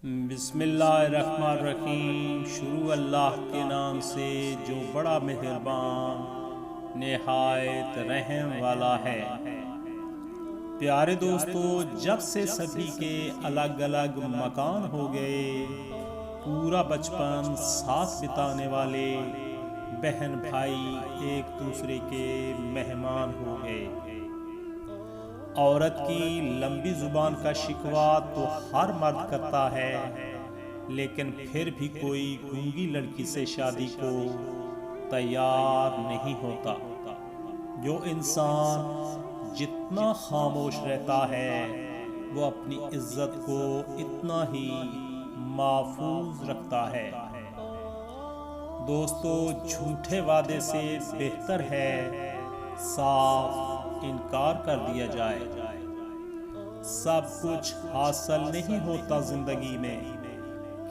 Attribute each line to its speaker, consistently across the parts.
Speaker 1: بسم اللہ الرحمن الرحیم۔ شروع اللہ کے نام سے جو بڑا مہربان نہایت رحم والا ہے۔ پیارے دوستو، جب سے سبھی کے الگ الگ مکان ہو گئے، پورا بچپن ساتھ بتانے والے بہن بھائی ایک دوسرے کے مہمان ہو گئے۔ عورت کی لمبی زبان کا شکوہ تو ہر مرد کرتا ہے، لیکن پھر بھی کوئی گونگی لڑکی سے شادی کو تیار نہیں ہوتا۔ جو انسان جتنا خاموش رہتا ہے، وہ اپنی عزت کو اتنا ہی محفوظ رکھتا ہے۔ دوستو، جھوٹے وعدے سے بہتر ہے صاف انکار کر دیا جائے۔ سب کچھ حاصل نہیں ہوتا زندگی میں،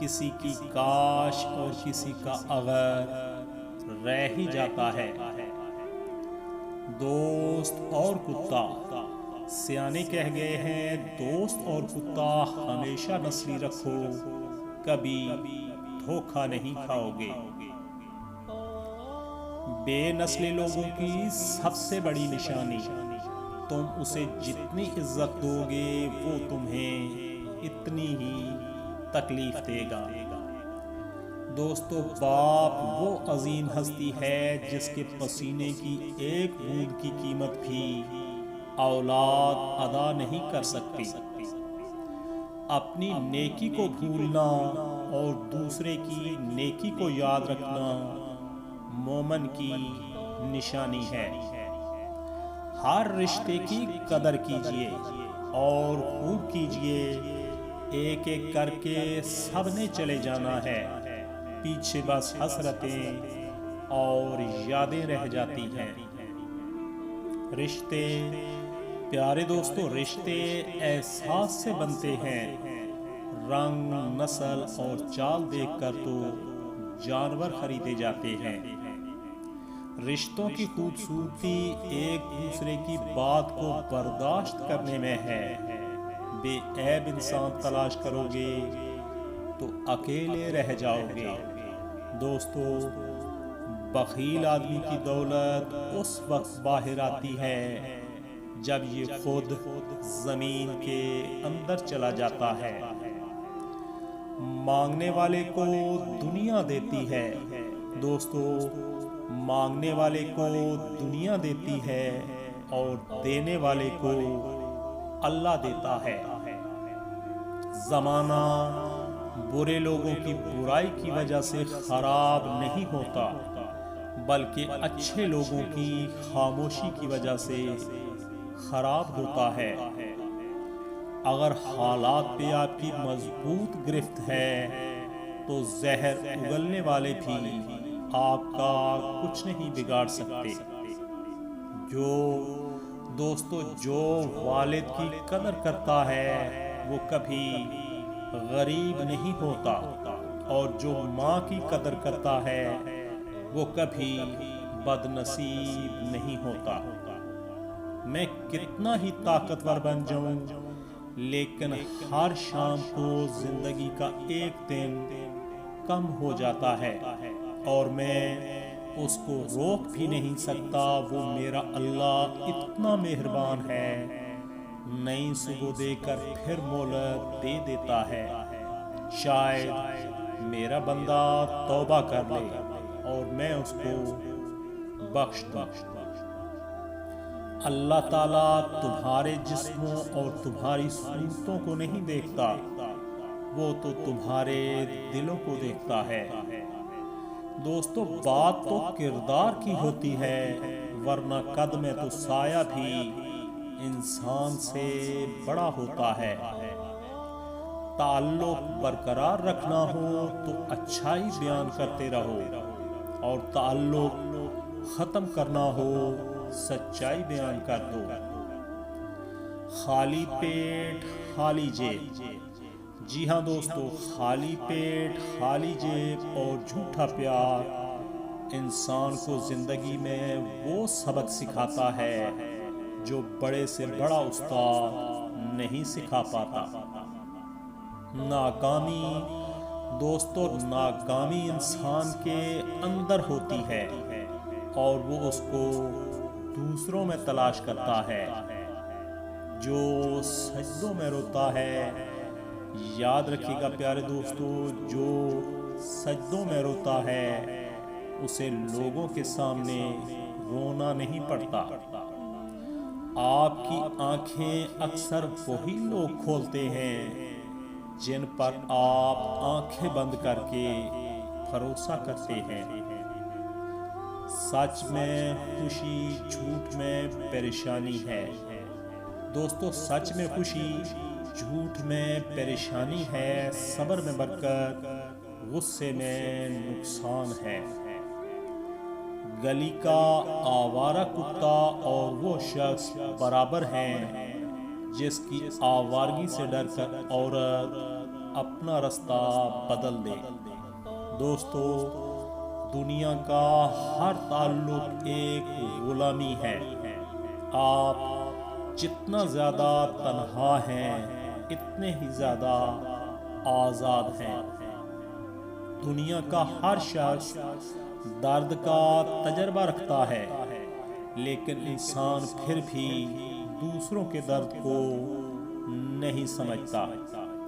Speaker 1: کسی کی کاش اور کسی کا اگر رہ ہی جاتا ہے۔ دوست اور کتا، سیانے کہہ گئے ہیں، دوست اور کتا ہمیشہ نسلی رکھو، کبھی دھوکہ نہیں کھاؤ گے۔ بے نسلی لوگوں کی سب سے بڑی نشانی، تم اسے جتنی عزت دو گے وہ تمہیں اتنی ہی تکلیف دے گا۔ دوستو، باپ وہ عظیم ہستی ہے جس کے پسینے کی ایک بوند کی قیمت بھی اولاد ادا نہیں کر سکتی۔ اپنی نیکی کو بھولنا اور دوسرے کی نیکی کو یاد رکھنا مومن کی نشانی ہے۔ ہر رشتے کی قدر کیجئے اور خوب کیجئے، ایک ایک کر کے سب نے چلے جانا ہے، پیچھے بس حسرتیں اور یادیں رہ جاتی ہیں۔ رشتے، پیارے دوستو، رشتے احساس سے بنتے ہیں، رنگ، نسل اور چال دیکھ کر تو جانور خریدے جاتے ہیں۔ رشتوں کی خوبصورتی ایک دوسرے کی بات کو برداشت کرنے میں ہے۔ بے عیب انسان تلاش کرو گے تو اکیلے رہ جاؤ گے۔ دوستو، بخیل آدمی کی دولت اس وقت باہر آتی ہے جب یہ خود زمین کے اندر چلا جاتا ہے۔ مانگنے والے کو دنیا دیتی ہے، دوستو، مانگنے والے کو دنیا دیتی ہے اور دینے والے کو اللہ دیتا ہے۔ زمانہ برے لوگوں کی برائی کی وجہ سے خراب نہیں ہوتا، بلکہ اچھے لوگوں کی خاموشی کی وجہ سے خراب ہوتا ہے۔ اگر حالات پہ آپ کی مضبوط گرفت ہے تو زہر اگلنے والے بھی آپ کا کچھ نہیں بگاڑ سکتے۔ جو والد کی قدر کرتا ہے وہ کبھی غریب نہیں ہوتا، اور جو ماں کی قدر کرتا ہے وہ کبھی بد نصیب نہیں ہوتا۔ میں کتنا ہی طاقتور بن جاؤں، لیکن ہر شام کو زندگی کا ایک دن کم ہو جاتا ہے اور میں اس کو روک بھی نہیں سکتا۔ وہ میرا اللہ اتنا مہربان ہے، نئی صبح دے کر پھر مہلت دے دیتا ہے۔ شاید میرا بندہ توبہ کر لے اور میں اس کو بخش دوں۔ اللہ تعالیٰ تمہارے جسموں اور تمہاری صورتوں کو نہیں دیکھتا، وہ تو تمہارے دلوں کو دیکھتا ہے۔ دوستو، بات تو کردار کی ہوتی ہے، ورنہ قد میں تو سایہ بھی انسان سے بڑا ہوتا ہے۔ تعلق برقرار رکھنا ہو تو اچھائی بیان کرتے رہو، اور تعلق ختم کرنا ہو سچائی بیان کر دو۔ خالی پیٹ خالی جیب، جی ہاں دوستو، خالی پیٹ خالی جیب اور جھوٹا پیار انسان کو زندگی میں وہ سبق سکھاتا ہے جو بڑے سے بڑا استاد نہیں سکھا پاتا۔ ناکامی دوستو، ناکامی انسان کے اندر ہوتی ہے اور وہ اس کو دوسروں میں تلاش کرتا ہے۔ جو سجدوں میں روتا ہے، یاد رکھیے گا پیارے دوستو، جو سجدوں میں روتا ہے اسے لوگوں کے سامنے رونا نہیں پڑتا۔ آپ کی آنکھیں اکثر وہی لوگ کھولتے ہیں جن پر آپ آنکھیں بند کر کے بھروسہ کرتے ہیں۔ سچ میں خوشی، جھوٹ میں پریشانی ہے۔ دوستو، سچ میں خوشی، جھوٹ میں پریشانی ہے، صبر میں برکت، غصے میں نقصان ہے۔ گلی کا آوارہ کتا اور وہ شخص برابر ہیں جس کی آوارگی سے ڈر کر عورت اپنا رستہ بدل دے۔ دوستو، دنیا کا ہر تعلق ایک غلامی ہے۔ آپ جتنا زیادہ تنہا ہیں اتنے ہی زیادہ آزاد ہیں۔ دنیا کا ہر شخص درد کا تجربہ رکھتا ہے، لیکن انسان پھر بھی دوسروں کے درد کو نہیں سمجھتا۔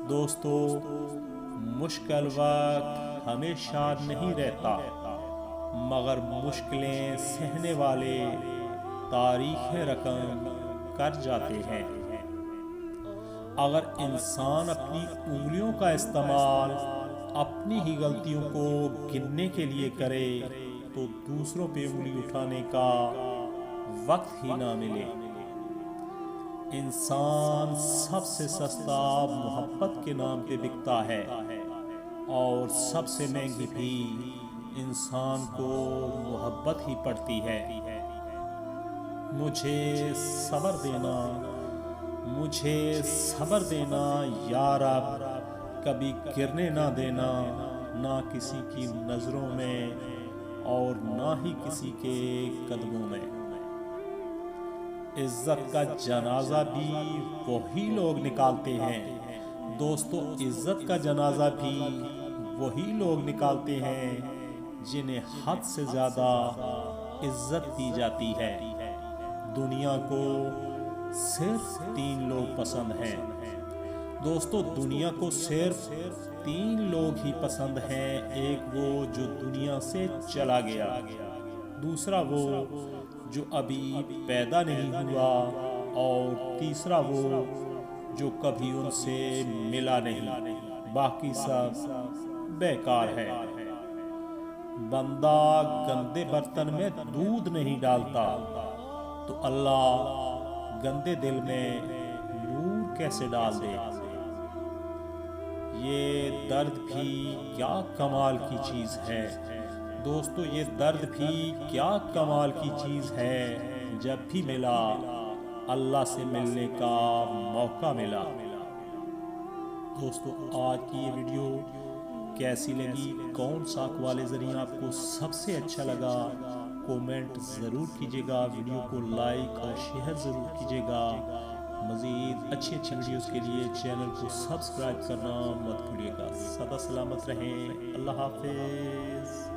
Speaker 1: دوستو، مشکل وقت ہمیشہ نہیں رہتا، مگر مشکلیں سہنے والے تاریخ رقم کر جاتے ہیں۔ اگر انسان اپنی انگلیوں کا استعمال اپنی ہی غلطیوں کو گننے کے لیے کرے تو دوسروں پہ انگلی اٹھانے کا وقت ہی نہ ملے۔ انسان سب سے سستا محبت کے نام پہ بکتا ہے اور سب سے مہنگی بھی انسان کو محبت ہی پڑتی ہے۔ مجھے صبر دینا، مجھے صبر دینا یا رب، کبھی گرنے نہ دینا، نہ کسی کی نظروں میں اور نہ ہی کسی کے قدموں میں۔ عزت کا جنازہ بھی وہی لوگ نکالتے ہیں۔ دوستو، عزت کا جنازہ بھی وہی لوگ نکالتے ہیں جنہیں حد سے زیادہ عزت دی جاتی ہے۔ دنیا کو صرف 3 لوگ پسند ہیں۔ دوستو، دنیا کو صرف 3 لوگ ہی پسند ہیں۔ ایک وہ جو دنیا سے چلا گیا، دوسرا وہ جو ابھی پیدا نہیں ہوا، اور تیسرا وہ جو کبھی ان سے ملا نہیں، باقی سب بیکار ہے۔ بندہ گندے برتن میں دودھ نہیں ڈالتا تو اللہ گندے دل میں نور کیسے ڈال دے۔ یہ درد بھی کیا کمال کی چیز ہے۔ دوستو، یہ درد بھی کیا کمال کی چیز ہے۔ جب بھی ملا اللہ سے ملنے کا موقع ملا۔ دوستو، آج کی یہ ویڈیو کیسی لگی؟ کون سا اقوال ذریعہ آپ کو سب سے اچھا لگا؟ کومنٹ ضرور کیجیے گا، ویڈیو کو لائک اور شیئر ضرور کیجیے گا۔ مزید اچھی ویڈیوز کے لیے چینل کو سبسکرائب کرنا مت بھولیے گا۔ سدا سلامت رہیں، اللہ حافظ۔